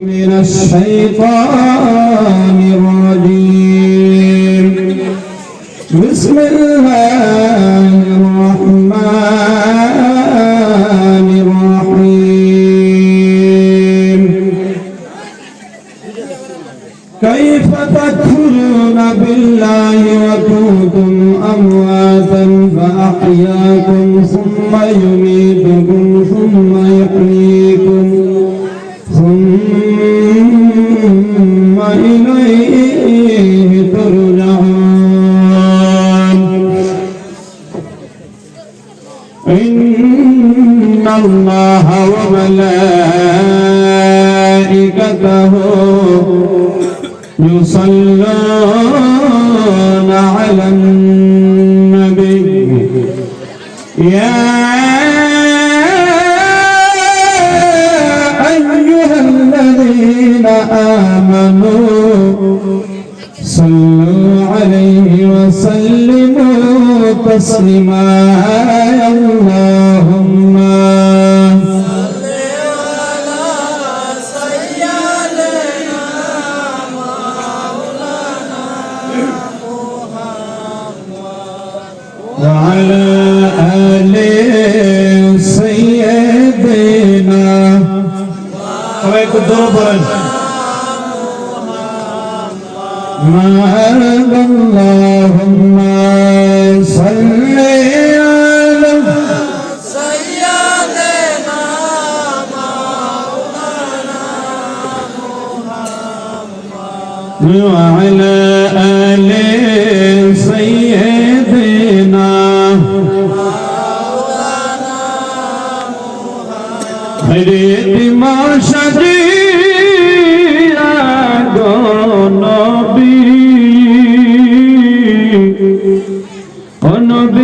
من الشيطان الرجيم بسم الله الرحمن الرحيم كيف تكفرون بالله وكنتم أمواتا فأحياكم ثم يميتكم ثم يحييكم ثم إليه ترجعون إن الله وملائكته يصلون على النبي يا آمنوا صلوا عليه وسلموا تسليما اللهم صل على سيدنا مولانا محمد وعلى آل سيدنا اللهم صل على سيدنا مولانا محمد وعلى آل سيدنا مولانا محمد ما شديد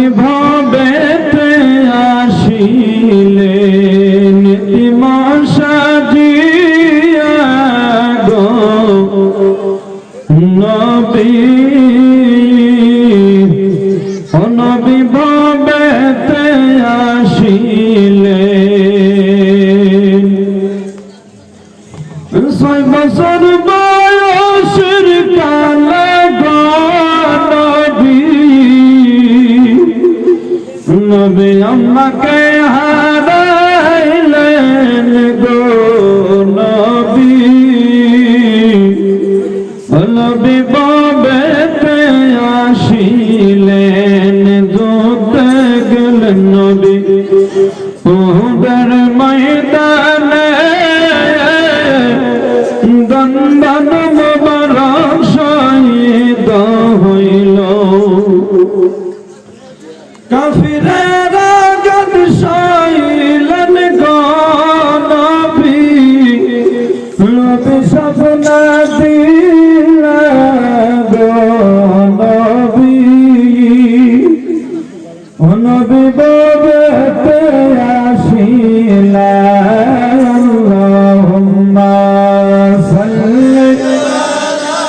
অনবিভাবেতে আসিলেন ইমাশা দিয়া গো নবী অনবিভাবেতে আসিলেন 6 বছর বয়সের কালে নবী আমাকে হারাইলেন গো নবী নবী বাবেতে আসিলেন দূতে গেলেন নবী উহুদের ময়দানে দন্দন মুবারক শহীদ হইল কাফিরেরা গান শৈলেন গো নবী নবী সপনা দিলা গো নবী নবী বাবেতে আসিলা আল্লাহুম্মা সাল্লি আলা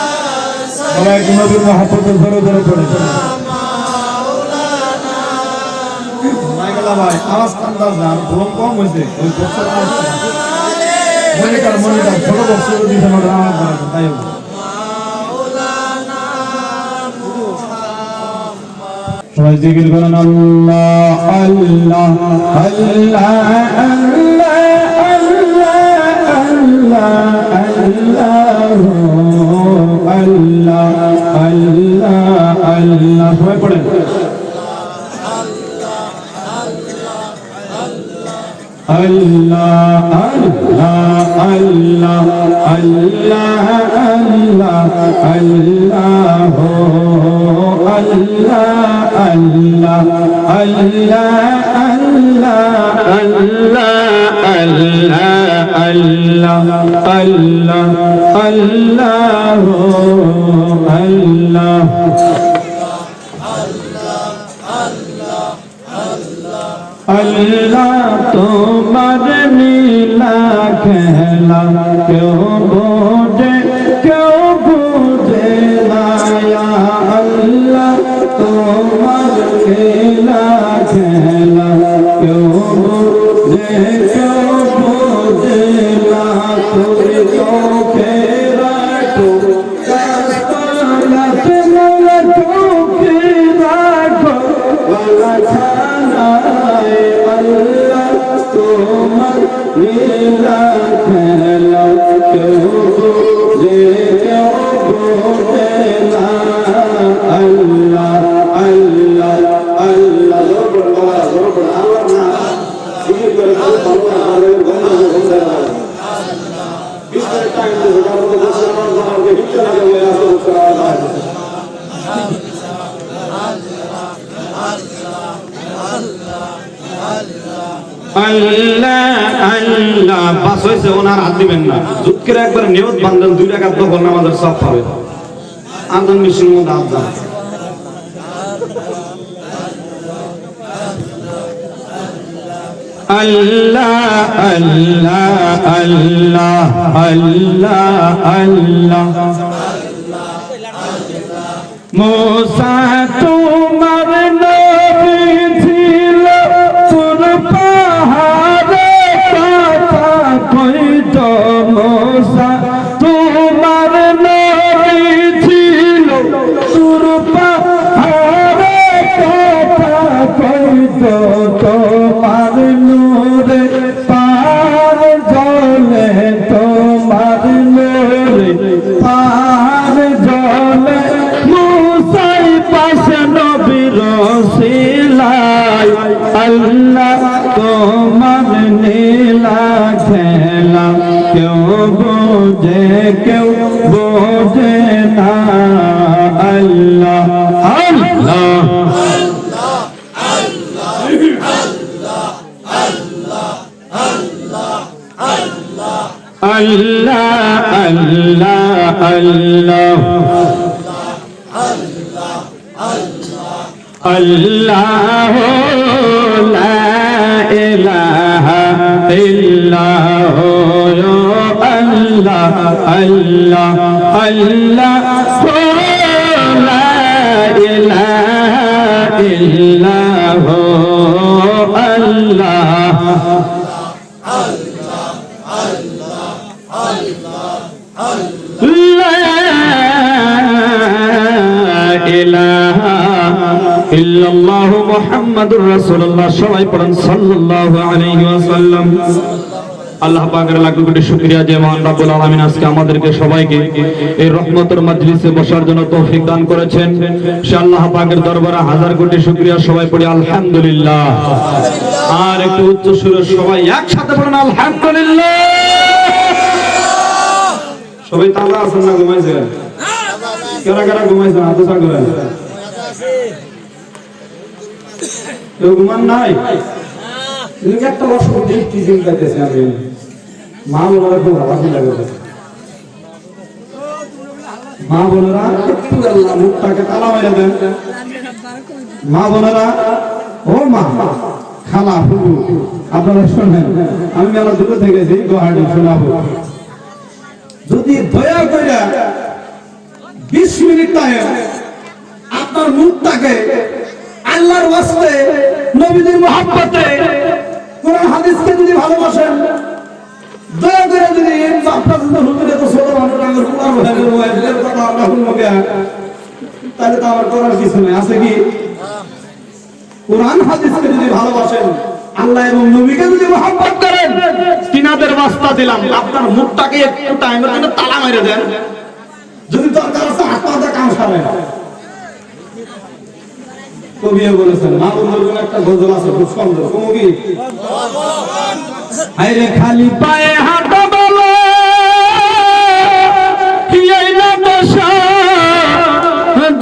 সাইয়্যিদিনা নবী মুহাম্মদ ধরে ধরে পড়ে ভাই আওয়াজ আন্দাজ না ভুল কম হয়েছে ওই বক্সের আওয়াজ মনিটর ছোট বক্সের দিতে আমাদের আওয়াজ বাড়াবে তাই সবাই জিকির করেন আল্লাহ আল্লাহ আল্লাহ আল্লাহ আল্লাহ আল্লাহ আল্লাহ সবাই পড়েন Allah Allah Allah Allah Allah Allah Allah Allah Allah Allah Allah তোমার নীলা খেলা কেউ বোঝে কেউ বুঝে না আল্লাহ তোমার নীলা খেলা কেউ বোঝে কেউ বোঝে না তুমি কেউ বুঝে কেউ বোঝে না আল্লাহ আল্লাহ আল্লাহ আল্লাহ না জিকির করে ভালো করে বিস্তারিত টাইম দিতে কারণ তো বসে আমার আমাকে হিংসা না করে আসতে বসে আল্লাহ আল্লাহ বাস হয়েছে ওনার হাত দিবেন না জুত করে একবার নিয়ত বান্ধন 2 রাকাত দখল নামাজের সব পাবে আজান মিশন মধ্যে আজান আল্লাহ আল্লাহ আল্লাহ আল্লাহ আল্লাহ মুসা তোমার নবী ছিল তোর পাহাড়ে কথা কইতো মুসা তোমার নবী ছিল তোর পাহাড়ে কথা কইতো তোমার নূরে পার জলে তোমার নূরে পার জলে মুসাই পাশে নবীর সিলাই আল্লাহ তোমার নীলা খেলা কেউ বোঝে কেউ বোঝে না আল্লাহ আল্লাহ Allah Allah Allah Allah la ilaha illallah Allah Allah Allah la ilaha illallah ইল্লাল্লাহু মুহাম্মাদুর রাসূলুল্লাহ সবাই পড়েন সাল্লাল্লাহু আলাইহি ওয়াসাল্লাম আল্লাহ পাকের লাখ কোটি শুকরিয়া যে মহান রব্বুল আলামিন আজকে আমাদেরকে সবাইকে এই রহমতের মজলিসে বসার জন্য তৌফিক দান করেছেন সে আল্লাহ পাকের দরবারে হাজার কোটি শুকরিয়া সবাই পড়ি আলহামদুলিল্লাহ আর একটু উচ্চ সুরে সবাই একসাথে পড়েন আলহামদুলিল্লাহ সবাই তাজা আছেন না ঘুমাইছেন কারা কারা ঘুমাইছেন হাত উঁচা করেন কেউ ঘুমান নাই একটা অসুখ দেখতে দিন যাইতেছে আমি মা বোনেরা খুব হাসি লাগে মা বোনেরা একটু আল্লাহ মুখটাকে তালা মেরে দেন মা বোনেরা ও মা খালা হুবু আপনারা শোনেন আমি মেলা দূরে থেকেছি গুয়াহাটি শোনাবো যদি দয়া করে 20 মিনিট টাইম আপনার মুখটাকে আল্লাহর ওয়াস্তে নবীদের মহব্বতে কোরআন হাদিসকে যদি ভালোবাসেন দয়া করে যদি আপনার জন্য হুজুরে তো ছোট মানুষ আমার কুমার ভাইয়ের ওয়াইফের কথা আমরা শুনবো কে তাহলে তো আমার করার কিছু নেই আছে কি কোরআন হাদিসকে যদি ভালোবাসেন আল্লাহ এবং নবীকে যদি মহব্বত করেন তিনাদের ওয়াস্তা দিলাম আপনার মুখটাকে একটু টাইমের জন্য তালা মেরে দেন যদি দরকার আছে হাত পা কাম সারেন কবিও বলেছেন মা বন্ধুর জন্য একটা গজল আছে খুব সুন্দর কবি আরে খালি পায়ে হাঁটা বলো এই না বসা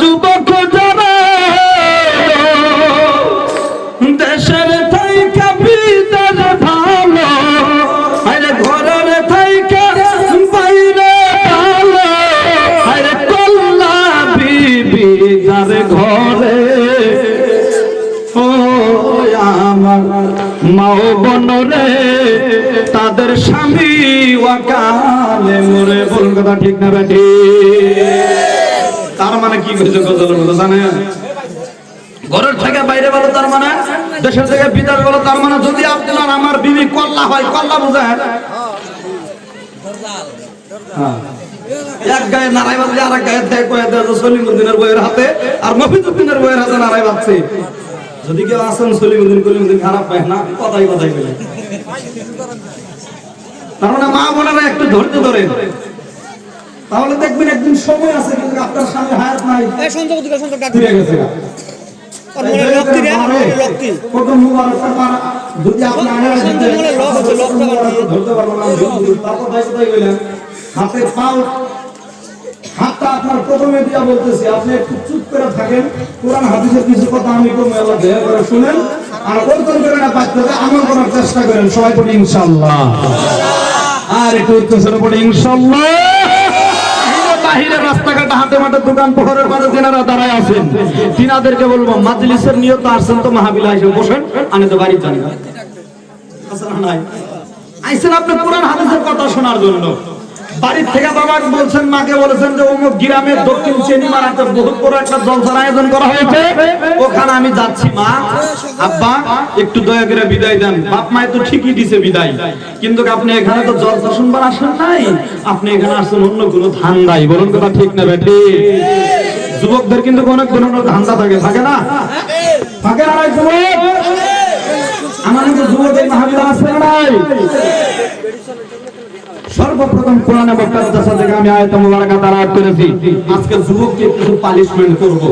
যুবক যারা দেশের থাইকা বিদার ভালো আরে ঘরের থাইকা বাইরে ভালো আরে কল্লা বিবি যার ঘরে মাও বনরে তাদের স্বামী ওয়াকালে মরে বল কথা ঠিক না বেটি তার মানে কি কইছে গজলের মতো জানেন ঘরের থেকে বাইরে ভালো তার মানে দেশের থেকে বিদেশ ভালো তার মানে যদি আপনার আমার বিবি কল্লা হয় কল্লা বুঝায় হ্যাঁ এক গায়ে নারাই বাজলে আর এক গায়ে দেয় কয়ে দেয় সলিমুদ্দিনের বইয়ের হাতে আর মফিজউদ্দিনের বইয়ের হাতে নারাই বাজছে যদি কেউ আসেন সলিমুদ্দিন কলিমুদ্দিন খারাপ পায় না কথাই কথাই বলে তার মানে মা বোনেরা একটু ধৈর্য ধরে, তাহলে দেখবেন একদিন সময় আছে কিন্তু আপনার সামনে হায়াত নাই, ঘুরে গেছে। কত মুবারকটা পারা যদি আপনি আনারা দিতে ধরতে পারবো না, তারপর দায়িত্ব গেলেন হাতে পাও হাতটা আপনার প্রথমে দিয়া বলতেছি, আপনি একটু চুপ করে থাকেন, কোরআন হাদিসের কিছু কথা আমি কমে আল্লাহ দয়া করে শুনেন, আর ওরকম করে না পাইতে আমল করার চেষ্টা করেন। সবাই বলি ইনশাআল্লাহ, আর একটু উচ্চস্বরে বলি ইনশাআল্লাহ। বাহিরে রাস্তাঘাটে হাতে মাঠে দোকান পোহরের মাঝে যেনারা দাঁড়ায় আছেন, তিনাদেরকে বলবো মাজলিসের নিয়ত আসছেন তো মাহফিলে এসে বসেন, আমি তো বাড়ি জানি না আইছেন আপনি কোরআন হাদিসের কথা শোনার জন্য। বাড়ির থেকে বাবাকে বলছেন, মাকে বলেছেন যে অমুক গ্রামের দক্ষিণ চেনিমার একটা বহুত বড় একটা জলসার আয়োজন করা হয়েছে, ওখানে আমি যাচ্ছি মা, আব্বা একটু দয়া করে বিদায় দেন। বাপ মায়ে তো ঠিকই দিছে বিদায়, কিন্তু আপনি এখানে তো জলসা শুনবার আসেন নাই, আপনি এখানে আসছেন অন্য কোনো ধান্দায়। বলুন কথা ঠিক না বেটি? যুবকদের কিন্তু অনেক ধরনের ধান্দা থাকে, থাকে না? থাকে না যুবক? আমার কিন্তু যুবকের মাহফিল আসছে না নাই? সর্বপ্রথম কোরআনে মুকাদ্দাসা থেকে আমি আয়াত মুবারাকা তালাওয়াত করেছি। আজকে যুবককে কিছু পানিশমেন্ট করব।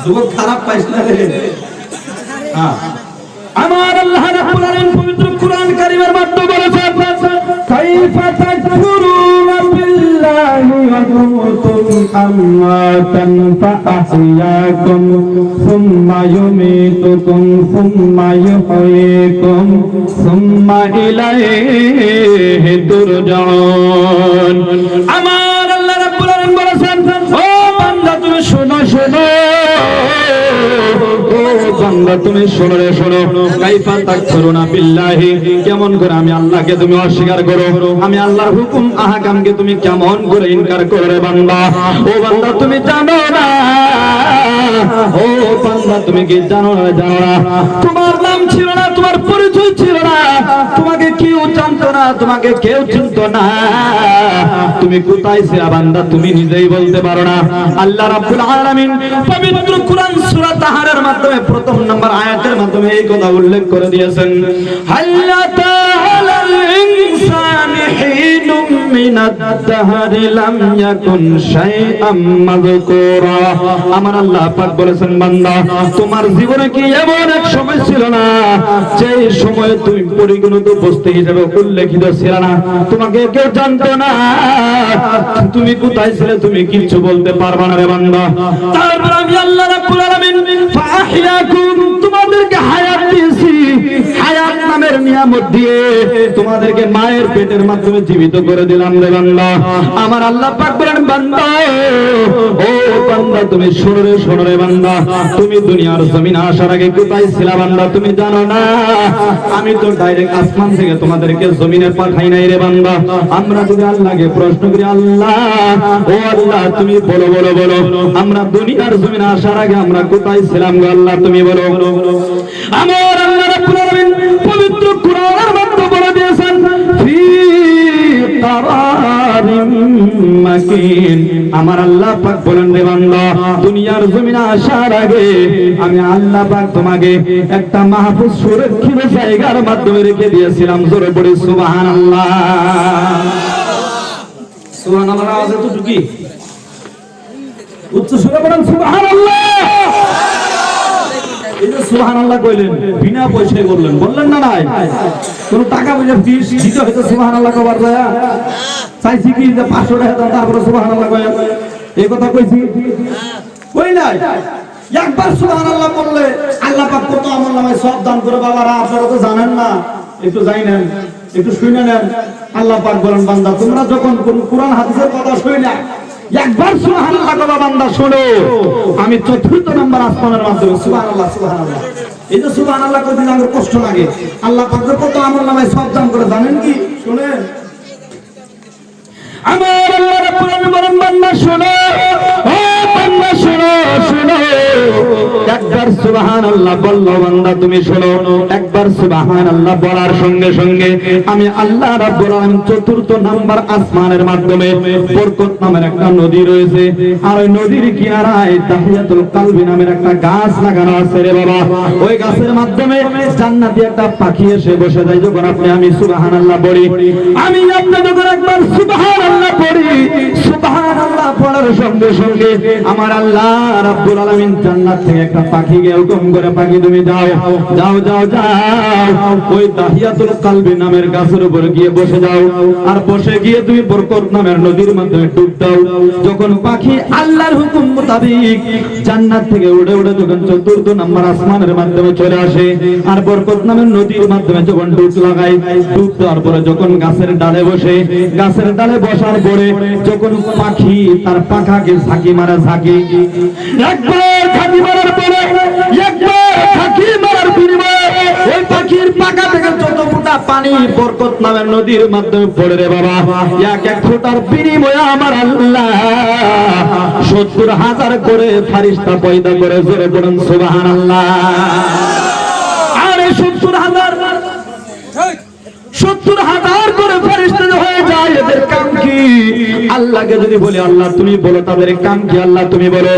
যুবক খারাপ পাইছ না রে? হ্যাঁ, আমার আল্লাহ রাব্বুল আলামিন পবিত্র কোরআন কারীমের মাধ্যমে বলেছেন, কাইফা তাকফুরুনা বিল্লাহি ওয়া কুনতুম আমওয়াতান ফাআহইয়াকুম সুম্মা ইউমীতুকুম সুম্মা ইউহয়িকুম সুম্মা ইলাইহি তুরজাউন। আমার আল্লাহ রাব্বুল আলামিন বলেছেন, ও বান্দা তুমি শোনো শোনো, ও বান্দা তুমি শোনো রে শোনো, কাইফা তাকফুরুনা বিল্লাহি, কেমন করে আমি আল্লাহকে তুমি অস্বীকার করো, আমি আল্লাহর হুকুম আহকামকে তুমি কেমন করে ইনকার করো রে বান্দা। ও বান্দা তুমি জানো না, ও বান্দা তুমি কি জানো না? জানো না তোমার নাম ছিল না, তোমার পরিচয় ছিল না, তোমাকে কেউ জানতো না, তোমাকে কেউ চিনতো না, তুমি কোথায় ছিলা বান্দা তুমি নিজেই বলতে পারো না। আল্লাহ রাব্বুল আলামিন পবিত্র কোরআন সূরা তাহারের মাধ্যমে প্রথম নম্বর আয়াতের মাধ্যমে এই কথা উল্লেখ করে দিয়েছেন, হাল্লাতা আলাল ইনসানি হিনুম মিনাদ দাহরি লাম ইয়াকুন শাইআম মাযকুরা। আমার আল্লাহ পাক বলেছেন, বান্দা তোমার জীবনে কি এমন এক সময় ছিল না যে সময়ে তুমি পরিগণিত বস্তু হিসেবে উল্লেখিত ছিল না, তোমাকে কেউ জানতো না, তুমি কোথায় ছিলে তুমি কিচ্ছু বলতে পারবে না রে বান্দা। তারপর আমি আল্লাহ রাব্বুল আলামিন ফাহিয়াকুম, তোমাদেরকে হায়াত দিয়েছি, হায়াত নামের নিয়ামত দিয়ে তোমাদেরকে মায়ের পেটের মাধ্যমে জীবিত করে দিলাম রে বান্দা। আমার আল্লাহ পাক বলেন, বান্দা ও বান্দা তুমি শোনো রে শোনো রে বান্দা, তুমি দুনিয়ার জমিনে আসার আগে কোথায় ছিলা বান্দা তুমি জানো না? আমি তো ডাইরেক্ট আসমান থেকে তোমাদেরকে জমিনে পাঠাই নাই রে বান্দা। আমরা যদি আল্লাহকে প্রশ্ন করি, আল্লাহ ও আল্লাহ তুমি বলো বলো বলো, আমরা দুনিয়ার জমিনে আসার আগে আমরা কোথায় ছিলাম গো আল্লাহ তুমি বলো। আমার আল্লাহ রাব্বুল আলামিন পবিত্র কোরআনের মধ্যে বলে দিয়েছেন, ফি কারারিম মাকিন। আমার আল্লাহ পাক বলেন, রে বান্দা দুনিয়ার জমিনে আসার আগে আমি আল্লাহ পাক তোমাকে একটা মাহফুজ সুরক্ষিত জায়গার মাধ্যমে রেখে দিয়েছিলাম। জোরে পড়ে সুবহানাল্লাহ। সুবহানাল্লাহ আওয়াজ তো ঢুকি, উচ্চ সুরে বলেন সুবহানাল্লাহ। এই যে সুবহানাল্লাহ কইলেন বিনা পয়সায় বললেন, বললেন না নাই? কোন টাকা পয়সা ফিস দিতে হয়তো সুবহানাল্লাহ কবার যায় চাইছি কি যে 500 টাকা দাও তারপরে সুবহানাল্লাহ কয়, এই কথা কইছি কই নাই? একবার সুবহানাল্লাহ বললে আল্লাহ পাক কত আমলনামায় সব দান করে। বাবারা আপনারা তো জানেন না, একটু জানেন, একটু শুনে নেন। আল্লাহ পাক বলেন, বান্দা তোমরা যখন কোন কোরআন হাদিসের কথা শুনে একবার সুবহানাল্লাহ কবা বান্দা শোনো, আমি 4th নম্বর আসমানের মাধ্যমে সুবহানাল্লাহ সুবহানাল্লাহ। এই যে সুবহানাল্লাহ কইতে আমার কষ্ট লাগে, আল্লাহ পাক কত আমলনামায় সব দান করে জানেন কি? শুনেন, আমার আল্লাহ রাব্বুল আলামিন বলেন, বান্দা শোনো, ও বান্দা শোনো শোনো, একবার সুবহানাল্লাহ বললো বান্দা তুমি শোনো, একবার একবার সুবহানাল্লাহ বলার সঙ্গে সঙ্গে আমি আল্লাহ রাব্বুল আলামিন চতুর্থ নাম্বার আসমানের মাধ্যমে বরকত নামের একটা নদী রয়েছে, আর ওই নদীর কিনারায় তাহিয়াতুল কালবি নামের একটা গাছ লাগানো আছে রে বাবা। ওই গাছের মাধ্যমে জান্নাতি একটা পাখি এসে বসে যায়। যখন আমি সুবহানাল্লাহ বলি, আমি আপনি যখন একবার সুবহানাল্লাহ পড়ি, সুবহানাল্লাহ পড়ার সঙ্গে সঙ্গে আমার আল্লাহ রাব্বুল আলামিন জান্নাত থেকে একটা পাখিকে হুকুম করে, পাখি তুমি যাও যাও যাও যাও ওই তাহিয়াতুল কালবি নামের গাছের উপর গিয়ে বসে যাও, আর বসে গিয়ে তুমি বরকত নামের নদীর মাধ্যমে ডুব দাও। যখন পাখি আল্লাহর হুকুম মোতাবেক জান্নাত থেকে উড়ে উড়ে যখন চতুর্থ নাম্বার আসমানের মাধ্যমে চলে আসে, আর বরকত নামের নদীর মাধ্যমে যখন ডুব লাগায়, ডুব দেওয়ার পরে যখন গাছের ডালে বসে, গাছের ডালে বসার পরে যখন পাখি তার পাখাকে ঝাঁকি মারা, ঝাঁকি একবার ঝাঁকি মারার পরে, একবার ঝাঁকি মারার বিনিময়ে ওই পাখির পাখা থেকে যত ফোঁটা পানি বরকত নামের নদীর মাধ্যমে পড়ে রে বাবা, এক এক ফোঁটার বিনিময়ে আমার আল্লাহ ৭০,০০০ করে ফেরেশতা পয়দা করে। জোরে বলুন সুবহানাল্লাহ। আরে ৭০,০০০ করে ফেরেশতা হয়ে যায়, এদের কাম কি? আল্লাহকে যদি বলি আল্লাহ তুমি বলো তাদের কাম কি, আল্লাহ তুমি বলো।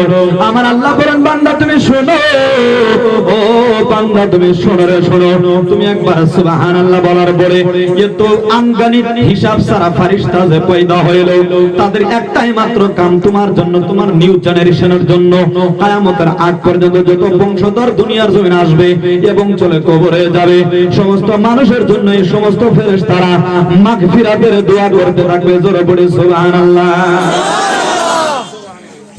আমার আল্লাহ বলেন বান্দা তুমি শোনো, ও বান্দা তুমি শোনো রে শোনো, তুমি একবার সুবহানাল্লাহ বলার পরে এত আনগানিত হিসাব সারা ফেরেশতা যে পয়দা হইল, তাদের একটাই মাত্র কাম তোমার জন্য, তোমার নিউ জেনারেশনের জন্য কিয়ামতের আগ পর্যন্ত যত বংশধর দুনিয়ার জমিনে আসবে এবং চলে কবরে যাবে, সমস্ত মানুষের জন্য এই সমস্ত ফেরেশতারা মাগফিরাতের দোয়া করতে থাকবে। জোরে পড়ে সুবহানাল্লাহ।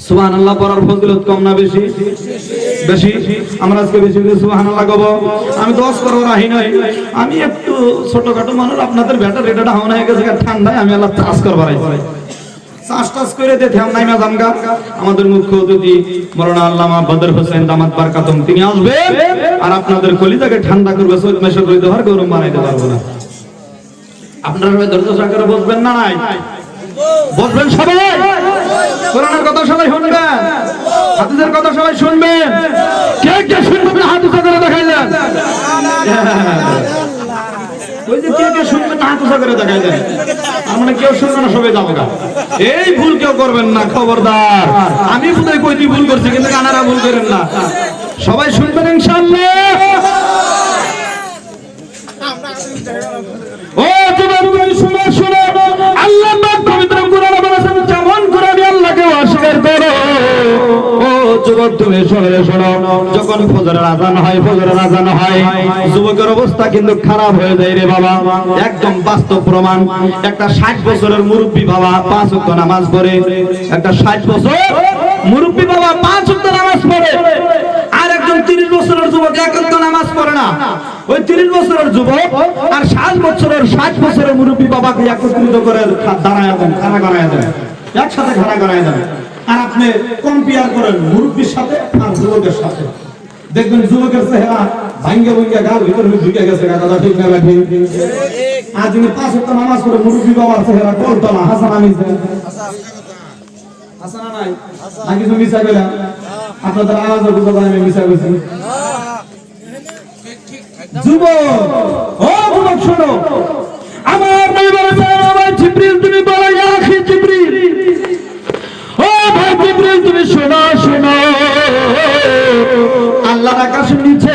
সুবহানাল্লাহ পড়ার ফজিলত কম না বেশি? বেশি। আমরা আজকে বেশি করে সুবহানাল্লাহ কব। আমি 10 করব রাহি নাই, আমি একটু ছোটখাটো মানুষ, আপনাদের ব্যাটার রেটাটা হওয়া হয়ে গেছে ঠান্ডায়, আমি আল্লাহ চাষ করবার আইছি, চাষ টাস করে দিতে নাইমা জামগা। আমাদের মুখ্য অতিথি মাওলানা আল্লামা বদর হোসেন দামাত বারকাতুম তিনি আসবেন, আর আপনাদের কলিজাকে ঠান্ডা করবে, চৈত মাসে কইতে পার গরম বানাইতে পারবো না। আপনারা সবাই ধৈর্য সহকারে বসবেন না? নাই বসবেন সবাই? কোরআনের কথা সবাই শুনবেন, হাদিসের কথা সবাই শুনবেন। কে কে শুনবেন হাত উঁচা করে দেখাইলেন? ওই যে কে কে শুনবেন হাত উঁচা করে দেখাইলেন, আমরা কেউ শুনবে না, সবাই যাবো। এই ভুল কেউ করবেন না, খবরদার। আমি বোধহয় কইটি ভুল করছি, কিন্তু কানারা ভুল করেন না, সবাই শুনবেন ইনশাআল্লাহ। ও তোমরা শুনো শুনো, আল্লাহ পাক পবিত্র কোরআনে বলেছেন যেমন করে আল্লাহকে অস্বীকার করো। ও যুবক তুমি শোনো শোনো, যখন ফজরের আযান হয়, ফজরের আযান হয়, যুবকের অবস্থা কিন্তু খারাপ হয়ে যায় রে বাবা। একদম বাস্তব প্রমাণ। একটা 60 বছরের মুরব্বি বাবা 5 ওয়াক্ত নামাজ পড়ে, একটা 60 বছর মুরব্বি বাবা 5 ওয়াক্ত নামাজ পড়ে, আর একজন 30 বছরের যুবক এক ওয়াক্ত নামাজ পড়ে না। ওই 30 বছরের যুবক আর 60 বছরের মুরব্বী বাবাকে একত্রিত করে দাঁড়ায় দেন, খাড়া করায় দেন, একসাথে খাড়া করায় দেন, আর আপনি কম্পেয়ার করেন মুরব্বীর সাথে আর যুবকের সাথে, দেখবেন যুবকের চেহারা ভাঙ্গে ভাঙ্গে গাল ভিতরে ঢুকে গেছে। কথা ঠিক না ঠিক? আর যিনি 5 ওয়াক্ত নামাজ পড়ে মুরব্বী বাবার চেহারা কলতলা হাসান আমিজ দেন, হাসানা নাই নাকি তুমি মিছা কইলা? আপনাদের আওয়াজও বুঝা যায় আমি মিছা কইছি। যুবক, ও যুবক শোনো, আমার নবী বলেছেন ভাই জিবরিল তুমি বলো ইয়া আখি জিবরিল, ও ভাই জিবরিল তুমি শোনো শোনো, আল্লাহর আকাশের নিচে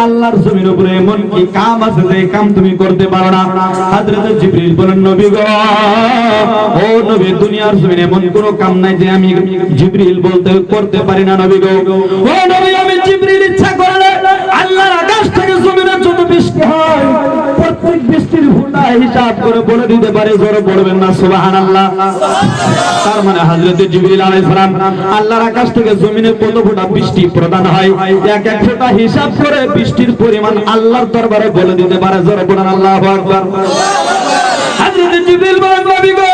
আল্লাহর জমির উপরে এমন কি কাম আছে যে কাম তুমি করতে পারো না? হযরত জিবরিল বলেন নবী গো, ও নবী দুনিয়ার জমিনে এমন কোন কাম নাই যে আমি জিবরিল বলতে করতে পারি না নবী গো। ও নবী আমি জিবরিল ইচ্ছা করলে আল্লাহর আকাশ থেকে জমিনে যত বৃষ্টি হয় প্রত্যেক বৃষ্টির ফোঁটা হিসাব করে বলে দিতে পারে। জোরে পড়বেন না সুবহানাল্লাহ। তার মানে হযরত জিবরিল আলাইহিস সালাম আল্লাহর আকাশ থেকে জমিনে কত ফোঁটা বৃষ্টি প্রদান হয় এক এক ফোঁটা হিসাব করে বৃষ্টির পরিমাণ আল্লাহর দরবারে বলে দিতে পারে। জোরে পড়েন আল্লাহু আকবার। হযরত জিবরিল বলেন নবী গো,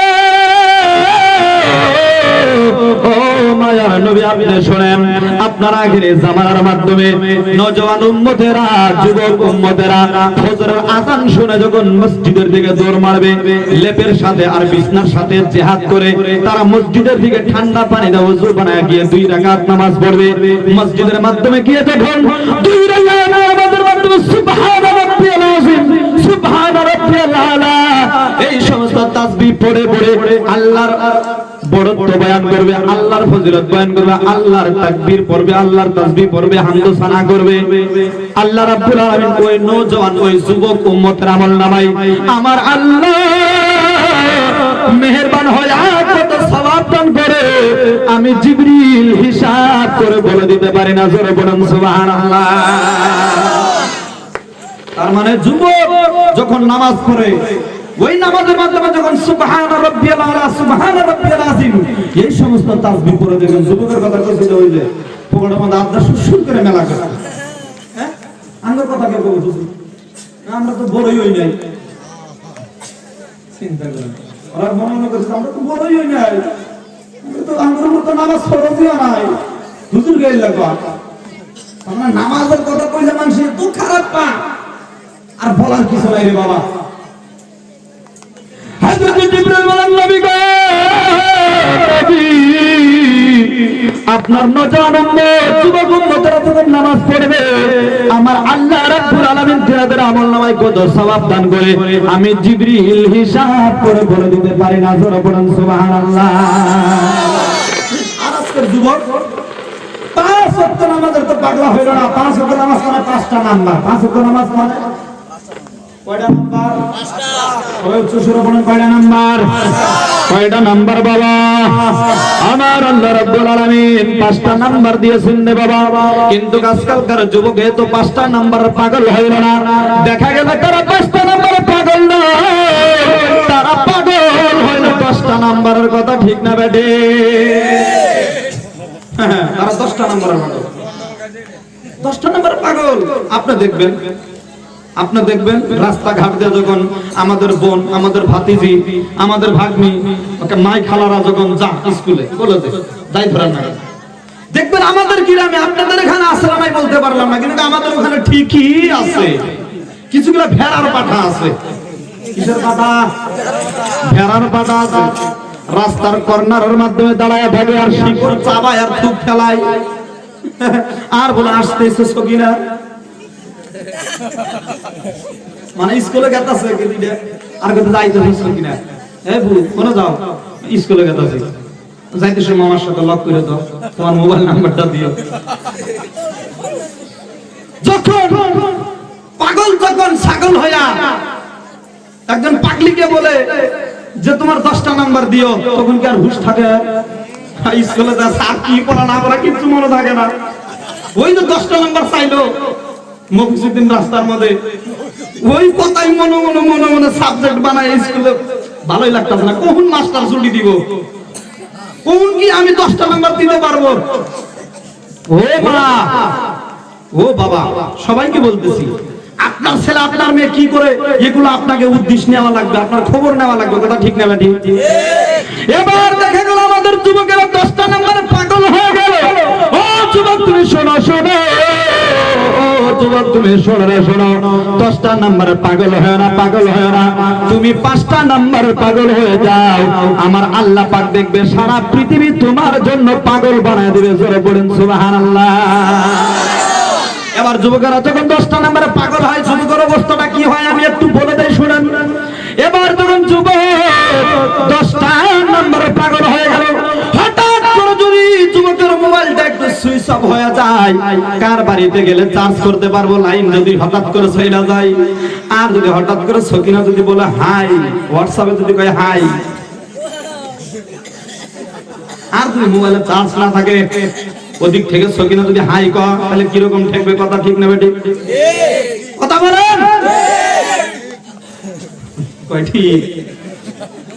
ও মায়ার নবী আপনি শুনেন, আপনারা আখিরে জামানার মাধ্যমে নওজওয়ান উম্মতেরা, যুবক উম্মতেরা ফজরের আযান শুনে যখন মসজিদের দিকে দৌড় মারবে, লেপের সাথে আর বিছনার সাথে জিহাদ করে তারা মসজিদের দিকে ঠান্ডা পানি দিয়ে ওযু বানায় গিয়ে 2 রাকাত নামাজ পড়বে। মসজিদের মাধ্যমে গিয়ে যখন 2 রাকাত নামাজের মাধ্যমে সুবহান রাব্বিয়াল আলা এই সমস্ত তাসবিহ পড়ে পড়ে আল্লাহর বড়ত্ব বয়ান করবে, আল্লাহর ফজিলত বয়ান করবে, আল্লাহর তাকবীর পড়বে, আল্লাহর তাসবিহ পড়বে, হামদ সানা করবে। আল্লাহ রাব্বুল আলামিন ওই নওজোয়ান ওই যুবক উম্মতের আমলনামায় আমার আল্লাহ মেহেরবান হয়ে কত সওয়াব দান করে আমি জিবরিল হিসাব করে বলে দিতে পারি না। জোরে বলুন সুবহানাল্লাহ। তার মানে যুবক যখন নামাজ পড়ে ওই নামাজের মাধ্যমে যখন সুবহানা রাব্বিয়াল আলা সুবহানা রাব্বিয়াল আযীম এই সমস্ত তাসবিহ পড়ে দেখেন, যুবকের কথা কইছিল ওই যে পকেটের মধ্যে আদা সুসুর করে মেলা করে। হ্যাঁ আমার কথা কে বলছো? আমরা তো বড়ই হই নাই, চিন্তা করেন ওরা মনে করছে আমরা তো বড়ই হই নাই, আমরা তো আমার মতো নামাজ ফরজই নাই, হুজুর গাইল লাগা আমরা নামাজের কথা কইলে মানুষ এত খারাপ পা আর বলার কিছু নাই রে বাবা। হযরত জিবরিল বলেন নবী গো আপনার নওজোয়ান উম্মত যুবক উম্মতেরা যখন নামাজ পড়বে আমার আল্লাহ রাব্বুল আলামিন তাদের আমলনামায় কত সওয়াব দান করে আমি জিবরিল হিসাব করে বলে দিতে পারি না। জোরে বলুন সুবহানাল্লাহ। আর আজকের যুবক 5 ওয়াক্ত নামাজের তো পাগলা হইল না। 5 ওয়াক্ত নামাজ মানে 5টা নাম্বার। 5 ওয়াক্ত নামাজ মানে কয়টা নাম্বার? 5টা। ওই চুষুর বলেন কয়টা নাম্বার? কয়টা নাম্বার বাবা? আমার আল্লাহ রাব্বুল আলামিন 5টা নাম্বার দিয়েছেন রে বাবা। কিন্তু আজকালকার যুবক এত 5টা নাম্বারের পাগল হইল না। দেখা গেল তারা 5টা নাম্বারের পাগল না, তারা পাগল হইল 10টা নাম্বারের কথা। ঠিক না বেটে? তারা 10টা নাম্বারের পাগল। 10টা নাম্বারের পাগল। আপনি দেখবেন রাস্তাঘাট দিয়ে যখন আমাদের বোন, আমাদের ভাতিজি, আমাদের ভাগ্নি, মাই খালারা যখন যা স্কুলে কলেজে যাই ধরেন না, দেখবেন আমাদের গ্রামে, আপনাদের এখানে আছে না নাই বলতে পারলাম না, কিন্তু আমাদের ওখানে ঠিকই আছে কিছুগুলো ভেড়ার পাঠা আছে। কিসের পাঠা? ভেড়ার পাঠা আছে। রাস্তার কর্নারের মাধ্যমে দাঁড়ায় থাকে আর শিকড় চাবায় আর থুক ফেলায় আর বলে আসতে এসেছো কিনা, মানে স্কুলে গেতাছে আর কথা যাইতেছো কিনা, এ বু কোন যাও স্কুলে গেতাছে যাইতেছো মামার সাথে লক করে দাও, তোমার মোবাইল নাম্বারটা দিও। যখন পাগল যখন ছাগল হইয়া একজন পাগলিকে বলে যে তোমার 10টা নাম্বার দিও, তখন কি আর হুঁশ থাকে? স্কুলে যা স্যার কি পড়া না পড়া কিছু মনে থাকে না। ওই যে 10টা নাম্বার চাইলো মফিজুদ্দিন রাস্তার মধ্যে, ওই কথাই মনে মনে মনে মনে সাবজেক্ট বানায় স্কুলে ভালোই লাগতেছে না। কখন মাস্টার ছুটি দিব, কখন কি আমি 10টা নাম্বার দিতে পারবো? ও মা, ও বাবা, সবাইকে বলতেছি আপনার ছেলে আপনার মেয়ে কি করে এগুলো আপনাকে উদ্দেশ্য নেওয়া লাগবে, আপনার খবর নেওয়া লাগবে। কথা ঠিক না ঠিক? এবার দেখা গেল আমাদের যুবকেরা 10টা নাম্বারে পাগল হয়ে গেল। ও যুবক তুমি শোনো শোনো, ও যুবক তুমি শোনো রে শোনো, 10টা নাম্বারে পাগল হয় না, পাগল হয় না, তুমি 5টা নাম্বারে পাগল হয়ে যাও, আমার আল্লাহ পাক দেখবে সারা পৃথিবী তোমার জন্য পাগল বানায় দিবে। জোরে বলেন সুবহানাল্লাহ। এবার যুবকেরা যখন 10টা নাম্বারে পাগল হয়, যুবকের অবস্থাটা কি হয় আমি একটু বলে দেই শুনেন। এবার যখন যুবক 10টা নাম্বারে পাগল হয়ে গেল, হঠাৎ করে যদি যুবকের মোবাইলটা একটু সুইচ অফ হয়ে যায়, কার বাড়িতে গেলে চার্জ করতে পারবো, লাইন যদি হঠাৎ করে চলে যায়, আর যদি হঠাৎ করে সকিনা যদি বলে হাই, হোয়াটসঅ্যাপে যদি কয় হাই, আর যদি মোবাইলে চার্জ না থাকে, ওদিক থেকে সকিনা যদি হাই কয়, তাহলে কিরকম ঠেকবে? কথা ঠিক না বেটি? কথা বলেন। কয় ঠিক?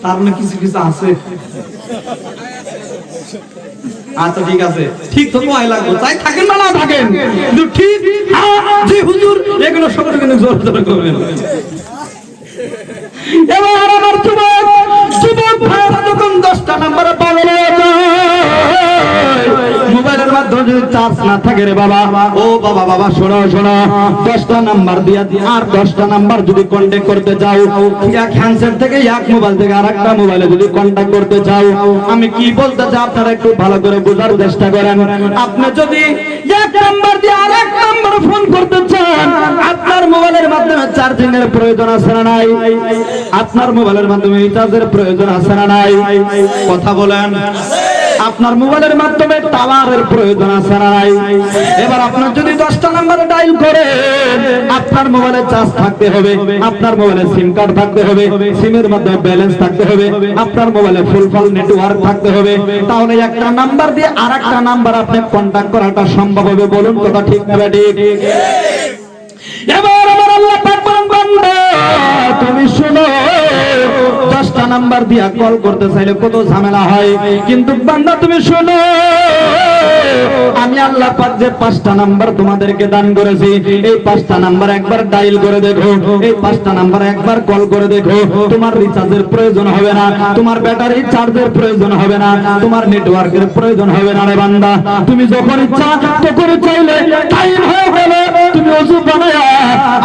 তার মানে কিছু কিছু আছে। আচ্ছা ঠিক আছে, ঠিক তো কয় লাগবে, তাই থাকেন না না থাকেন, কিন্তু ঠিক জি হুজুর এগুলো সব কিন্তু জোর জোর করবেন। এবার আমার যুবক ভাইরা যখন 10টা নাম্বারে পাগল হয়ে যায়, মোবাইলের মাধ্যমে যদি চার্জ না থাকে রে বাবা, ও বাবা বাবা শোনো শোনো, 10টা নাম্বার দিয়া আর 10টা নাম্বার যদি কন্টাক্ট করতে চাও, এক হ্যান্ডসেট থেকে এক মোবাইল থেকে আরেকটা মোবাইলে যদি কন্টাক্ট করতে চাও, আমি কি বলতে চাই আপনারা একটু ভালো করে বোঝার চেষ্টা করেন। আপনি যদি এক নাম্বার দিয়ে আরেক নাম্বার ফোন করতে চান, আপনার মোবাইলের মাধ্যমে চার্জিং এর প্রয়োজন আছে না নাই? আপনার মোবাইলের মাধ্যমে রিচার্জের প্রয়োজন আছে না নাই? কথা বলেন। আপনার মোবাইলের মাধ্যমে টাওয়ারের প্রয়োজন আছে না নাই? এবার আপনার যদি 10টা নাম্বারে ডায়াল করে, আপনার মোবাইলে চার্জ থাকতে হবে, আপনার মোবাইলে সিম কার্ড থাকতে হবে, সিমের মাধ্যমে ব্যালেন্স থাকতে হবে, আপনার মোবাইলে ফুল নেটওয়ার্ক থাকতে হবে, তাহলে একটা নাম্বার দিয়ে আরেকটা নাম্বার আপনি কন্টাক্ট করাটা সম্ভব হবে। বলুন কথা ঠিক না ঠিক? এবার আমার আল্লাহ পাক বলেন, বান্দা তুমি শুনো, 10টা নাম্বার দিয়া কল করতে চাইলে কত ঝামেলা হয়, কিন্তু বান্দা তুমি শুনো, আমি আল্লাহ পাক যে 5টা নাম্বার তোমাদেরকে দান করেছি, এই 5টা নাম্বার একবার ডায়াল করে দেখো, এই 5টা নাম্বার একবার কল করে দেখো, তোমার রিচার্জের প্রয়োজন হবে না, তোমার ব্যাটারি চার্জের প্রয়োজন হবে না, তোমার নেটওয়ার্কের প্রয়োজন হবে না রে বান্দা। তুমি যখন ইচ্ছা তখন চাইলে টাইম হয়ে গেলে তুমি ওযু বানায়া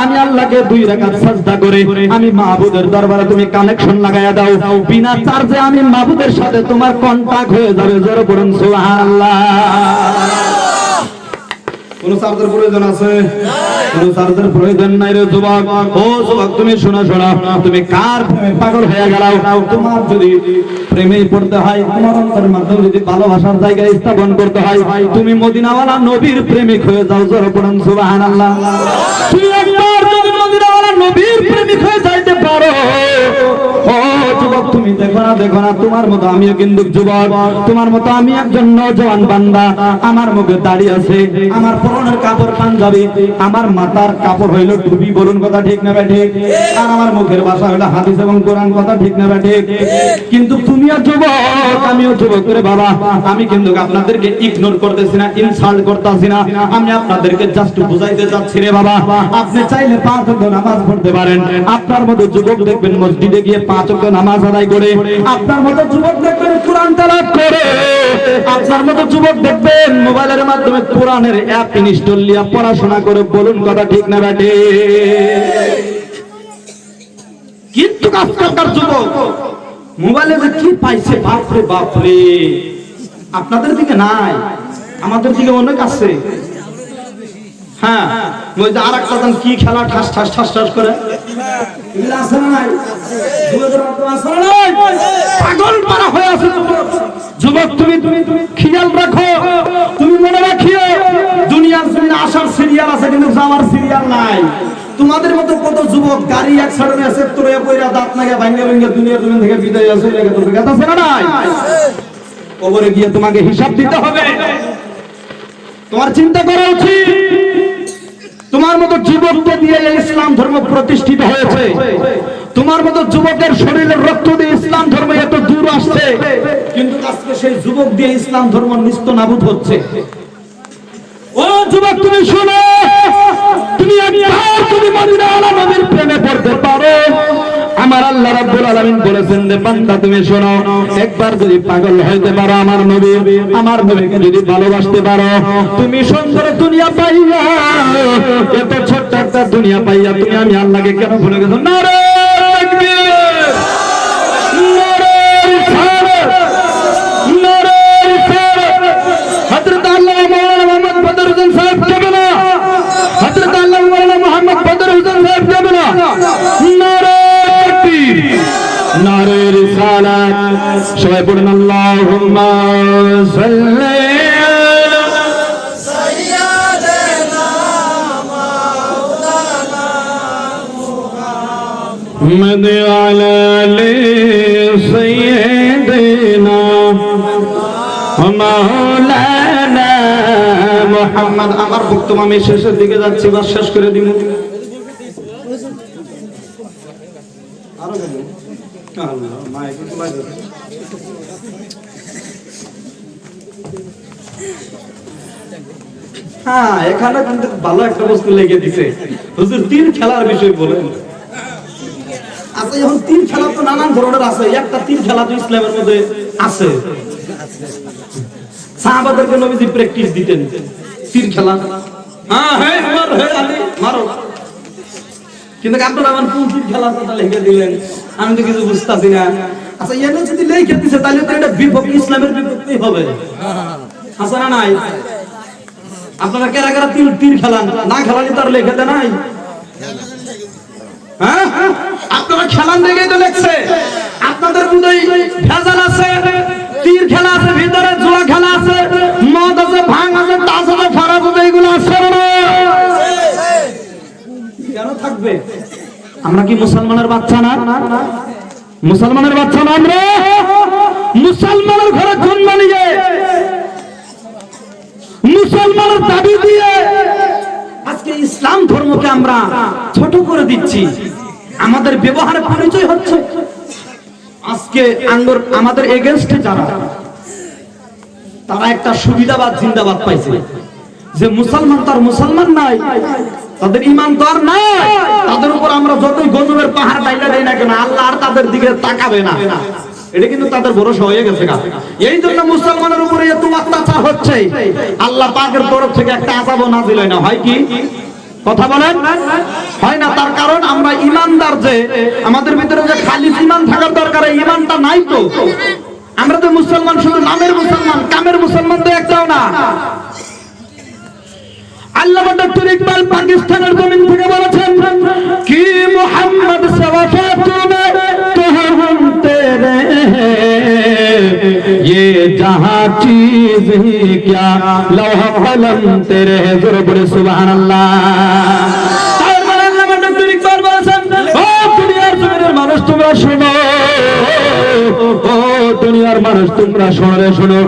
আমি আল্লাহকে 2 রাকাত সাজদা করে আমি মাহবুদের দরবারে তুমি কানেকশন লাগায়া দাও, বিনা চার্জে আমি মাহবুদের সাথে তোমার কন্টাক্ট হয়ে যাবে। জোরে বলুন সুবহানাল্লাহ। কোন চার্জের প্রয়োজন আছে? কোন চার্জের প্রয়োজন নাই রে যুবক। ও যুবক তুমি শোনো শোনো, তুমি কার প্রেমে পাগল হয়ে গেলাও? তোমার যদি প্রেমে পড়তে হয়, তোমার অন্তরের মাধ্যমে যদি ভালোবাসার জায়গা স্থাপন করতে হয়, তুমি মদিনাওয়ালা নবীর প্রেমিক হয়ে যাও। জোরে বলুন সুবহানাল্লাহ। তুমি একবার যদি মদিনাওয়ালা নবীর প্রেমিক হয়ে যাইতে পারো, ও যুবক তুমি দেখো না তোমার মতো আমিও কিন্তু যুবক, তোমার মতো আমি একজন নওজোয়ান বান্দা, আমার মুখে দাড়ি আছে, আমার পরনের কাপড় পাঞ্জাবি, আমার মাথার কাপড় হইল টুপি। বলুন কথা ঠিক না ঠিক? আর আমার মুখের ভাষা হইল হাদিস এবং কোরআন। কথা ঠিক না ঠিক? কিন্তু তুমিও যুবক আমিও যুবক রে বাবা, আমি কিন্তু আপনাদেরকে ইগনোর করতেছি না, ইনসাল্ট করতেছি না, আমি আপনাদেরকে জাস্ট বুঝাইতে চাচ্ছি রে বাবা, আপনি চাইলে 5 ওয়াক্ত নামাজ পড়তে পারেন। আপনার মতো যুবক দেখবেন মসজিদে গিয়ে 5 ওয়াক্ত নামাজ আদায় করে, আপনার মতো যুবক দেখবেন কোরআন তেলাওয়াত করে, আপনার মতো যুবক দেখবেন মোবাইলের মাধ্যমে কোরআনের অ্যাপ ইনস্টল দিয়া পড়াশোনা করে। বলুন কথা ঠিক না ঠিক? কিন্তু আজকালকার যুবক মোবাইলে যে কি পাইছে, বাপরে বাপরে, আপনাদের দিকে নাই, আমাদের দিকে অনেক আছে। হ্যাঁ, ওই যে আরেকটা দাম কি খেলা, ঠাস ঠাস ঠাস ঠাস করে, এগুলো আছে না নাই? পাগল পারা হয়ে আছে যুবক। তুমি খেয়াল রাখো, তুমি মনে রাখিও, দুনিয়ার জন্য আসার সিরিয়াল আছে কিন্তু যাওয়ার সিরিয়াল নাই। তোমাদের মতো কত যুবক গাড়ি অ্যাক্সিডেন্টে সেক্টরে পয়রা দাঁত নাগে ভাঙে ভাঙে দুনিয়ার জমিন থেকে বিদায় হয়ে চলে গেছে। কথা আছে না নাই? কবরে গিয়ে তোমাকে হিসাব দিতে হবে। তোমার চিন্তা করা উচিত, তোমার মতো যুবককে দিয়ে ইসলাম ধর্ম প্রতিষ্ঠিত হয়েছে, তোমার মতো যুবকের শরীরের রক্ত দিয়ে ইসলাম ধর্ম এত দূর আসছে, কিন্তু আজকে সেই যুবক দিয়ে ইসলাম ধর্ম নিস্তানাবুদ হচ্ছে। ও যুবক তুমি শোনো, তুমি একবার তুমি মদিনাওয়ালা নবীর প্রেমে পড়তে পারো, আমার আল্লাহ রাব্বুল আলামিন বলেছেন যে বান্দা তুমি শোনো, একবার যদি পাগল হইতে পারো আমার নবীকে যদি ভালোবাসতে পারো, তুমি সুন্দর দুনিয়া পাইয়া, এত ছোট্ট একটা দুনিয়া পাইয়া তুমি আমি আল্লাহকে কেন ভুলে গেছো? নারে তাকবীর, নারে রিসালাত, নারে রিসালাত। হযরত আল্লামা মাওলানা মুহাম্মদ বদর হোসেন সাহেব কেবলা, হযরত আল্লামা মাওলানা মুহাম্মদ বদর হোসেন সাহেব কেবলা, নারে তাকবীর, নারে রিসালাত। সবাই পড়েন আল্লাহুম্মা সাল্লি আলা সাইয়্যিদিনা মাওলানা মুহাম্মদ ওয়া আলি সাইয়্যিদিনা মাওলানা মুহাম্মদ। আমার বক্তব্য আমি শেষের দিকে যাচ্ছি, বাস শেষ করে দিব। হ্যাঁ, এখানে কিন্তু ভালো একটা বস্তু লেগে দিছে। হুজুর তীর খেলার বিষয় বলেন। আচ্ছা, এখন তীর খেলা তো নানান ধরনের আছে, একটা তীর খেলা তো ইসলামের মধ্যে আছে। সাহাবাদেরকে নবীজি প্র্যাকটিস দিতেন তীর খেলা। হ্যাঁ হ্যাঁ মার হ্যাঁ আলী মারো, কিন্তু আপনারা আমার কোন তীর খেলার কথা লিখে দিলেন আমি তো কিছু বুঝতাছি না। আচ্ছা এনে যদি লিখে দিছে তাহলে তো এটা বিপক্ষে, ইসলামের বিপক্ষেই হবে। আচ্ছা না নাই আপনারা কারা কারা তীর খেলান, না খেলানি তার লেখে দেন নাই? হ্যাঁ আপনারা খেলান দেখেই তো লেখছে। আপনাদের মধ্যে ভেজাল আছে, তীর খেলা আছে, ভিতরে জুয়া খেলা আছে, মদ আছে, ভাঙ আছে, তাস আছে, ফারাজ আছে, এগুলো আছে না? কেন থাকবে? আমরা কি মুসলমানের বাচ্চা না? মুসলমানের বাচ্চা না আমরা? মুসলমানের ঘরে জন্ম নিয়ে মুসলমানের দাবি দিয়ে আজকে ইসলাম ধর্মকে আমরা ছোট করে দিচ্ছি। আমাদের ব্যবহারের পরিচয় হচ্ছে আজকে আমাদের এগেইনস্টে যারা, তারা একটা সুবিধাবাদ জিন্দাবাদ পাইছে যে মুসলমান তার মুসলমান নাই, তাদের ঈমান তো আর নাই, তাদের উপর আমরা যতই গজবের পাহাড় ডাইলা দেই না কেন আল্লাহ আর তাদের দিকে তাকাবে না। এটা কিন্তু তাদের ভরসা হয়ে গেছে। এই জন্য মুসলমানের উপরে এত অত্যাচার হচ্ছে। আল্লাহ পাকের তরফ থেকে একটা আযাবও নাযিল হয় না, হয় কি? কথা বলেন, হয় না? তার কারণ আমরা ইমানদার, যে আমাদের ভিতরে যে খালিস ইমান থাকার দরকার, এই ইমানটা নাই তো। আমরা তো মুসলমান, শুধু নামের মুসলমান, কামের মুসলমান তো একটাও না। আল্লামা ডক্টর ইকবাল পাকিস্তানের জমিন থেকে বলেছেন কি মুহাম্মদ সওয়াফাতুনা তুহম তেরে ये जहां चीज ही क्या लौह कलम तेरे ज़ोर बड़े सुभान अल्लाह। আল্লামা ডক্টর ইকবাল বলেছেন ও দুনিয়ার জমিনের মানুষ তোমরা শোনো, ও দুনিয়ার মানুষ তোমরা শোনো রে শোনো,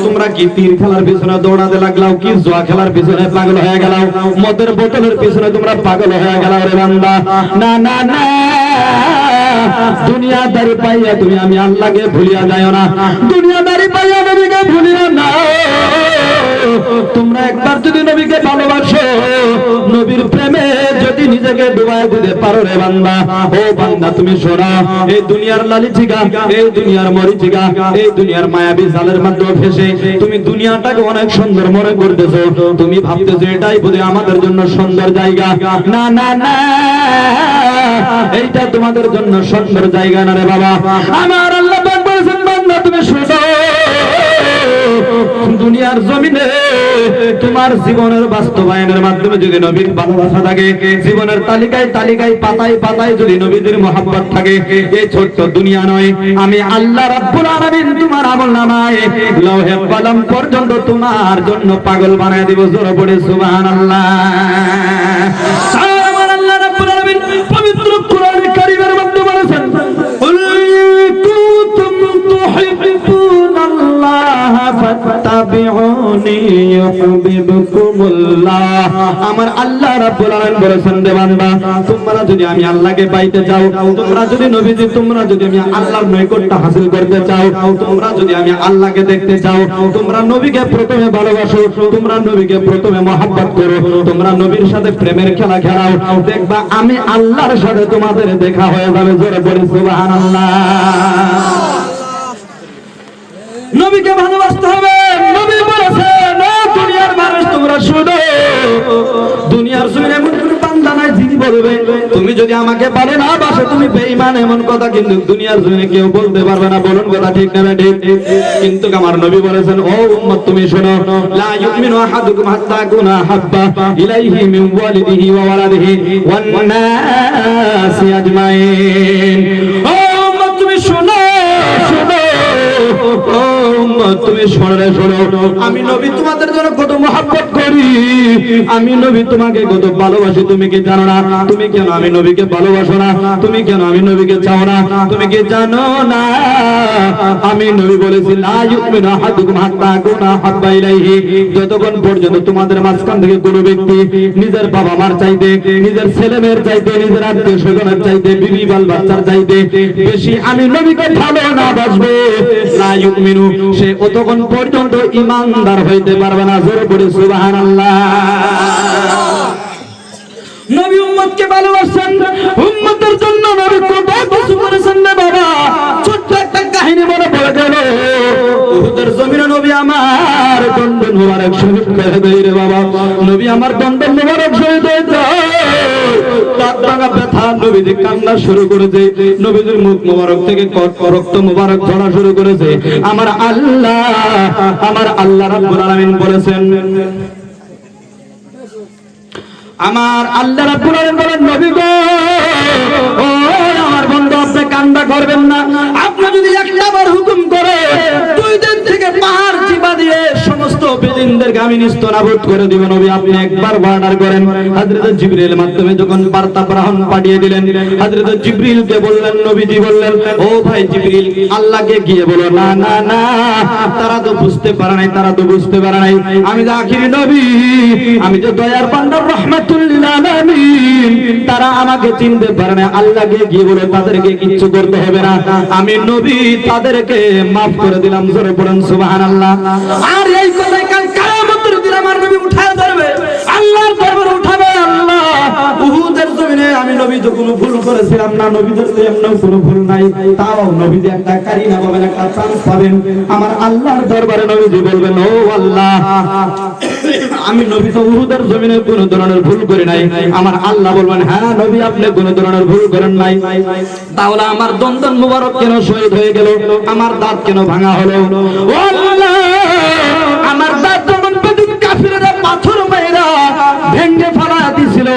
তোমরা কি তীর খেলার পিছনে দৌড়াতে লাগলাও, কি জুয়া খেলার পিছনে পাগল হয়ে গেলাও, মদের বোতলের পিছনে তোমরা পাগল হয়ে গেলাও রে বান্দা? না না না, দুনিয়াদারি পাইয়া তুমি আমি আল্লাহকে ভুলিয়া যাও না, দুনিয়াদারি পাইয়া নবীকে ভুলিয়া না। তোমরা একবার যদি নবীকে ভালোবাসো, নবীর প্রেমে যদি নিজেকে ডুবায় দিতে পারো রে বান্দা, ও বান্দা তুমি শোনো, এই দুনিয়ার লালিচিকা, এই দুনিয়ার মরিচিকা, এই দুনিয়ার মায়াবী জালের মাধ্যমে ফেসে তুমি দুনিয়াটাকে অনেক সুন্দর মনে করতেছো, তুমি ভাবতেছো এটাই বোধহয় আমাদের জন্য সুন্দর জায়গা। না না না, এইটা তোমাদের জন্য সুন্দর জায়গা না রে বাবা। আমার আল্লাহ পাক বলেছেন বান্দা তুমি শোনো, দুনিয়ার জমিনে তোমার জীবনের বাস্তবায়নের মাধ্যমে যদি নবীর ভালোবাসা থাকে, জীবনের তালিকায় তালিকায় পাতায় পাতায় যদি নবীদের মহব্বত থাকে, এই ছোট্ট দুনিয়া নয়, আমি আল্লাহ রাব্বুল আলামিন তোমার আমলনামায় লৌহে কলম পর্যন্ত তোমার জন্য পাগল বানায় দিব। জোরে পড়ে সুবহানাল্লাহ। আমার আল্লাহ রাব্বুল আলামিন পবিত্র কোরআনুল কারীমের মধ্যে বলেছেন কুল কুনতুম তুহিব্বুনাল্লাহ ফাত্তাবিউনি ইউহিব্বুকুমুল্লাহ। আমার আল্লাহ রাব্বুল আলামিন বলেছেন রে বান্দা, তোমরা যদি আমি আল্লাহকে পাইতে চাও, তোমরা যদি নবীজি, তোমরা যদি আমি আল্লাহর নৈকট্য হাসিল করতে চাও, তোমরা যদি আমি আল্লাহকে দেখতে চাও, তোমরা নবীকে প্রথমে ভালোবাসো, তোমরা নবীকে প্রথমে মহব্বত করো, তোমরা নবীর সাথে প্রেমের খেলা খেলাও, দেখবা আমি আল্লাহর সাথে তোমাদের দেখা হয়ে যাবে। জোরে বলি সুবহানাল্লাহ। নবীকে ভালোবাসতে হবে। নবী বলেছেন ও দুনিয়ার মানুষ তোমরা শুনো, দুনিয়ার জমিনে এমন কোন বান্দা নাই যিনি বলবে তুমি যদি আমাকে বলে না বাসে তুমি বেঈমান, এমন কথা কিন্তু দুনিয়ার জমিনে কেউ বলতে পারবে না। বলুন কথা ঠিক না ঠিক? কিন্তু আমার নবী বলেছেন ও উম্মত তুমি শোনো, লা ইউমিনু আহাদুকুম হাত্তা কুনা হাব্বা ইলাইহি মিন ওয়ালিদিহি ওয়া ওয়ালাদিহি ওয়ান নাসি আজমাইন। ও উম্মত তুমি শোনো, শোনো, ও উম্মত তুমি শোনো রে শোনো, আমি নবী তোমাদের জন্য কত মহব্বত করি, আমি নবী তোমাকে কত ভালোবাসি। তুমি কি জানো না? তুমি কেন আমি নবীকে ভালোবাসো না? তুমি কেন আমি নবীকে চাও না? তুমি কি জানো না আমি নবী বলেছি লা ইউমিনু আহাদুকুম হাত্তা কুনা হাব্বা ইলাইহি, যতক্ষণ পর্যন্ত তোমাদের মাঝখান থেকে কোনো ব্যক্তি নিজের বাবা মার চাইতে, নিজের ছেলে মেয়ের চাইতে, নিজের আত্মীয় স্বজনের চাইতে, বিবি বাল বাচ্চার চাইতে বেশি আমি নবীকে ভালো না বাসবে, লা ইউমিনু, সে অতক্ষণ পর্যন্ত ঈমানদার হইতে পারবে না। জোরে পড়ে সুবহানাল্লাহ। নবী উম্মতকে ভালোবাসেন, উম্মতের জন্য নবী কত কিছু করেছেন না বাবা। ছোট্ট একটা কাহিনী মনে পড়ে গেল। উহুদ উহুদের জমিনে নবী আমার দণ্ডন মুবারক শহীদ করে দেই রে বাবা, নবী আমার দণ্ডন মুবারক শহীদ হয়ে যায়। দাঁত ভাঙা ব্যথা, নবীজি কান্না শুরু করেছে, নবীজির মুখ মুবারক থেকে রক্ত মুবারক ঝরা শুরু করেছে। আমার আল্লাহ রাব্বুল আলামিন বলেছেন, আমার আল্লাহ রাব্বুল আলামিন বলেন, নবী গো, ও আমার বন্ধু, আপনি কান্না করবেন না। আপনি যদি একবার হুকুম করে 2 দিন থেকে পাহাড় চিপা দিয়ে সমস্ত বেদিনদেরকে আমি নিস্তনাবুদ করে দিব। নবী আপনি একবার অর্ডার করেন। হযরত জিবরিল মাধ্যমে যখন বার্তা গ্রহণ পাঠিয়ে দিলেন, হযরত জিবরিলকে বললেন, নবীজি বললেন, ও ভাই জিবরিল, আল্লাহকে গিয়ে বলো না না না, তারা তো বুঝতে পারে নাই, তারা তো বুঝতে পারে নাই আমি যে আখিরি নবী, আমি যে দয়ার বান্দার রহমাতুল লিল আলামিন, তারা আমাকে চিনতে পারে না। আল্লাহকে গিয়ে বলে তাদেরকে কিচ্ছু করতে হবে না, আমি নবী তাদেরকে maaf করে দিলাম। জোরে পড়েন সুবহানাল্লাহ। আর এই কথাই কাল কিয়ামতের দিন আমার নবী উঠায় ধরবে, আল্লাহর দরবারে উঠাবে, আল্লাহ উহুদের জমিনে আমি নবী তো কোনো ভুল করেছিলাম না, নবীদের তো এমন কোনো ভুল নাই, তাও নবীজি একটা কারিনা পাবেন, একটা চান্স পাবেন। আমার আল্লাহর দরবারে নবীজি বলবেন, ও আল্লাহ, আমি নবী তো উহুদের জমিনে কোনো ধরনের ভুল করি নাই। আমার আল্লাহ বলবেন, হ্যাঁ নবী, আপনি কোনো ধরনের ভুল করেন নাই। তাহলে আমার দন্দন মুবারক কেন শহীদ হয়ে গেল? আমার দাঁত কেন ভাঙা হলো? ও আল্লাহ, আমার দাঁত যখন বেদিন কাফিররা পাথর মাইরা ভেঙে ফেলা দিছিল,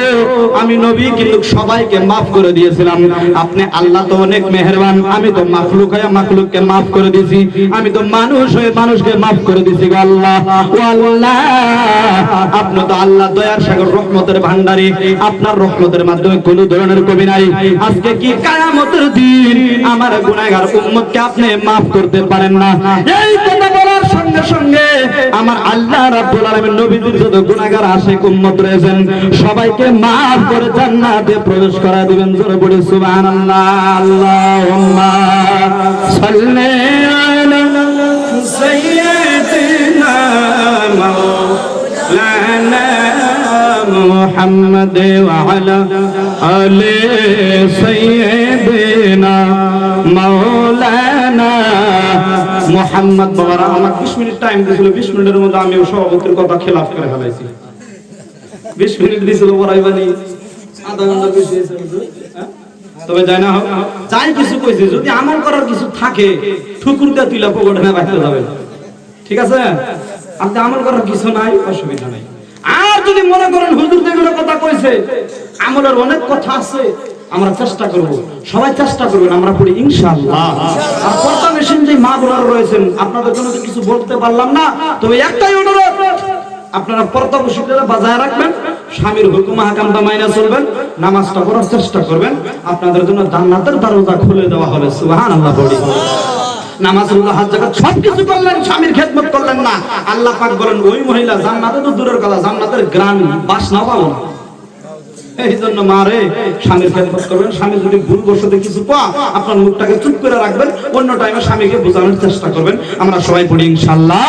আমি নবী কিন্তু সবাইকে maaf করে দিয়েছিলাম। আপনি আল্লাহ তো অনেক মেহেরবান, আমি তো মাখলুক হয়ে মাখলুককে maaf করে দিয়েছি, আমি তো মানুষ হয়ে মানুষকে maaf করে দিয়েছি। গো আল্লাহ, ও আল্লাহ, আপনি তো আল্লাহ দয়ার সাগর, রহমতের ভান্ডারী, আপনার রহমতের মাধ্যমে কোনো ধরনের কমি নাই। আজকে কি কিয়ামতের দিন আমার গুনাহগার উম্মতকে আপনি maaf করতে পারেন না? এই কথা বলার সঙ্গে সঙ্গে আমার আল্লাহ রাব্বুল আলামিন নবীদের যত গুনাহগার আশিক উম্মত রয়েছেন সবাইকে maaf করে জান্নাতে প্রবেশ করা দিবেন। জোরে বলি সুবহানাল্লাহ। আল্লাহুম্মা সাল্লি আলা সাইয়্যিদিনা মাওলানা মুহাম্মদ ওয়া আলা আলি সাইয়্যিদিনা মাওলানা মুহাম্মদ। বাবারা, আমার 20 মিনিট টাইম দিয়েছিল, 20 মিনিটের মধ্যে আমি সভাপতির কথা খেলাফ করে ফেলাইছি। 20 মিনিট দিয়েছিল বড়াইবানি, আধা ঘন্টা বেশি হয়েছে। তবে যাই না হোক, যাই কিছু কইছি, যদি আমল করার কিছু থাকে ঠুকুর দিয়ে তুইলা পকেটে না বাইতে যাবে, ঠিক আছে? আপনি আমল করার কিছু নাই, অসুবিধা নাই। আর যদি মনে করেন হুজুর যেগুলো কথা কইছে আমলের অনেক কথা আছে, আমরা চেষ্টা করব, সবাই চেষ্টা করবেন, আমরা পড়ি ইনশাআল্লাহ। আর পর্দা মেশিন যে মা বোনেরা রয়েছেন, আপনাদের জন্য তো কিছু বলতে পারলাম না, তবে একটাই অনুরোধ, আপনারা পর্দা বসিটা বাজায় রাখবেন, স্বামীর হুকুম আহকামটা মাইনা চলবেন, নামাজটা পড়ার চেষ্টা করবেন, আপনাদের জন্য জান্নাতের দরজা খুলে দেওয়া হবে। সুবহানাল্লাহ। বলি নামাজ, রোজা, হজ, যাকাত সবকিছু করলেন, স্বামীর খেদমত করলেন না, আল্লাহ পাক বলেন ওই মহিলা জান্নাতে তো দূরের কথা, জান্নাতের গ্রাম বাসনা পাবো না। এই জন্য মারে স্বামীর খেদমত করবেন। স্বামী যদি ভুল বসতে কিছু আপনার মুখটাকে চুপ করে রাখবেন, অন্য টাইমে স্বামীকে বোঝানোর চেষ্টা করবেন। আমরা সবাই পড়ি ইনশাআল্লাহ।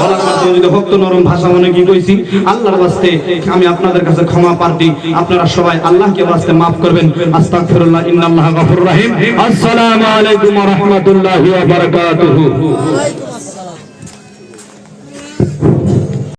বলার মাধ্যমে যদি ভক্ত নরম ভাষা মনে কি কইছি, আল্লাহর ওয়াস্তে আমি আপনাদের কাছে ক্ষমা প্রার্থী, আপনারা সবাই আল্লাহকে ওয়াস্তে maaf করবেন। আস্তাগফিরুল্লাহ, ইন্নাল্লাহা গফুরুর রহিম। আসসালামু আলাইকুম ওয়া রাহমাতুল্লাহি ওয়া বারাকাতুহু।